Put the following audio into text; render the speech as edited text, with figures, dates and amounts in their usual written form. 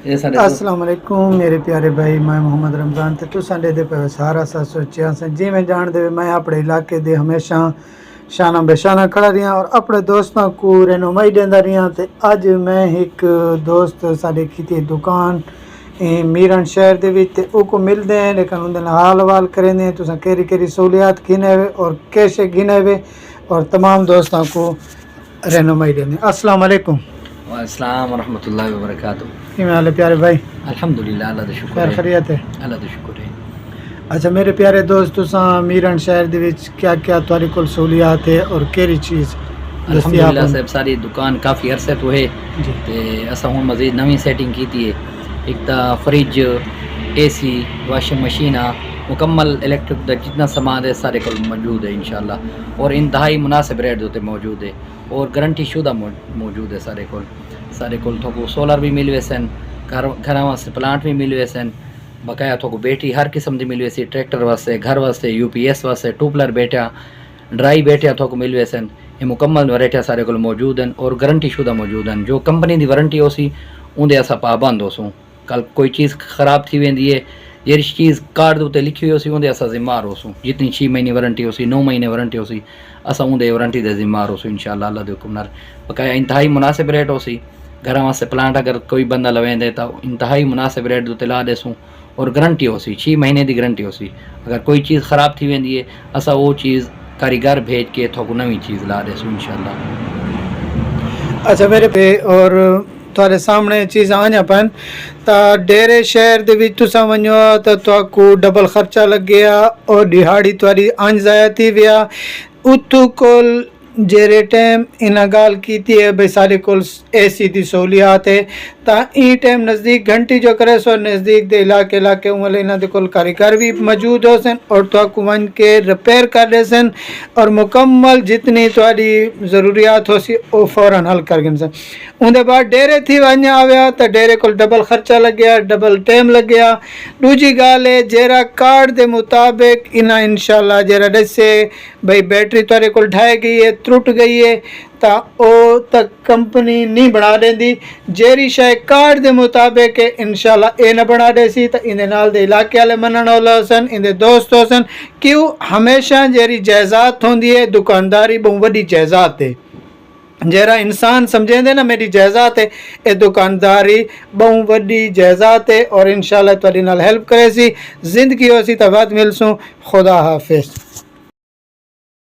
अस्सलाम वालेकुम मेरे प्यारे भाई, मैं मोहम्मद रमज़ान ते तुसां दे पे सारा सा सोचिया से जिवें जान दे मैं अपने इलाके दे हमेशा शाना बेशाना खड़ा रहा और अपने दोस्तों को रहनुमाई देंदा रहा। ते अज मैं एक दोस्त साडे की दुकान मीरन शहर दे विच ते उको मिलदे हैं, लेकिन उनदे नाल हाल वाल करेंदे तुसां केरी केरी सहूलियात गिने वे और कैसे गिने वे और तमाम दोस्तों को रहनुमाई देंदे। अस्सलाम वालेकुम। अस्सलाम वरहमतुल्लाहि वबरकातुहू। किवें हाल है प्यारे भाई? अल्हम्दुलिल्लाह, अल्लाह दा शुक्र खैर है। खैरियत है? अल्लाह दा शुक्र है। अच्छा मेरे प्यारे दोस्त, तुसां मीरन शहर दे विच क्या क्या तुहाडे कोल सहूलियात है और केड़ी चीज़ अल्हम्दुलिल्लाह साहब, सारी दुकान काफ़ी अरसे तो है जी ते असां हुण मज़ीद नवी सेटिंग की है। एक तो फ्रिज, AC, वाशिंग मशीन मुकम्मल इलेक्ट्रिक का जितना सामान है सारे को मौजूद है इंशाल्लाह, और इंतहाई मुनासिब रेट उत्ते मौजूद है और गारंटी शुदा मौजूद है सारे को थोको सोलर भी मिल वैसन, घर वास्ते प्लांट भी मिल वैसन, बकाया थोको बैटरी हर किस्म की मिल वैसी, ट्रैक्टर वास्ते, घर वास्ते, UPS वास्ते, टूपलर बैठा, ड्राई बैठा थोको मिल वैसन। ये मुकम्मल वैरायटियां सारे को मौजूद हैं और गारंटी शुदा मौजूद हैं। जो कंपनी की वारंटी होसी उनके असां पाबंद होसूँ। कल कोई चीज़ ख़राब थी वेंदी है, जी चीज़ कार्ड उत्ते लिखी हुई होसी उनके असां ज़िम्मेदार होसूँ। जितनी 6 महीने वारंटी होसी, 9 महीने वारंटी होसी, असां उनके वारंटी के ज़िम्मेदार होसूँ इंशाल्लाह अल्लाह दे हुक्म नाल। बकाया इंतहाई मुनासिब रेट होसी। घर वास्ते प्लांट अगर कोई बंदा लवेंदे तो इंतहाई मुनासिब रेट उत्ते ला देसूँ और गारंटी होसी, 6 महीने की गारंटी होसी। अगर कोई चीज़ ख़राब थी वेंदी है असां वो चीज़ कारीगर भेज के थोको नवी चीज़ ला देसूँ इंशाल्लाह। अच्छा मेरे पे और तुहाडे सामने चीज़ आने पन ता डेरे शहर दे विच तुसां वञो तो तुहाकू डबल खर्चा लग गया और दिहाड़ी तुहाडी अंज ज़ाया थी विया। उतू कोल जेरे टाइम इना गाल की है भाई सारे कोल AC की सहूलियात है ता ई टाइम नज़दीक घंटी जो करे सो नज़दीक दे इलाके उमले इना दे कोल कारीगर भी मौजूद हो सन और तो वन के रिपेयर कर दे सन और मुकम्मल जितनी तुहाडी ज़रूरियात हो सी वो फ़ौरन हल कर गए सन। उनके बाद डेरे थी वञा आया तो डेरे कोल डबल खर्चा लग गया, डबल टाइम लग गया। दूजी गाल है जेरा कार्ड के मुताबिक इना इंशाल्लाह जेरा दसे भाई बैटरी तुहाडे कोल ढाई गई है, त्रुट गई है ता ओ तक कंपनी नहीं बना देंदी। जेरी शय कार्ड के मुताबिक इंशाल्लाह ए न बना देसी तो इनके नाल दे इलाके वाले मनण वाला सन, इनके दोस्त हो सन। क्यों हमेशा जेरी जायदाद होंदी है दुकानदारी बहुत वड्डी जायदाद है। जरा इंसान समझेंदे ना मेरी जायदाद है, ये दुकानदारी बहुत वड्डी जायदाद है और इंशाल्लाह तुहाडी नाल हेल्प करे सी। जिंदगी हो सी तो बात मिलसूँ। खुदा हाफिज़।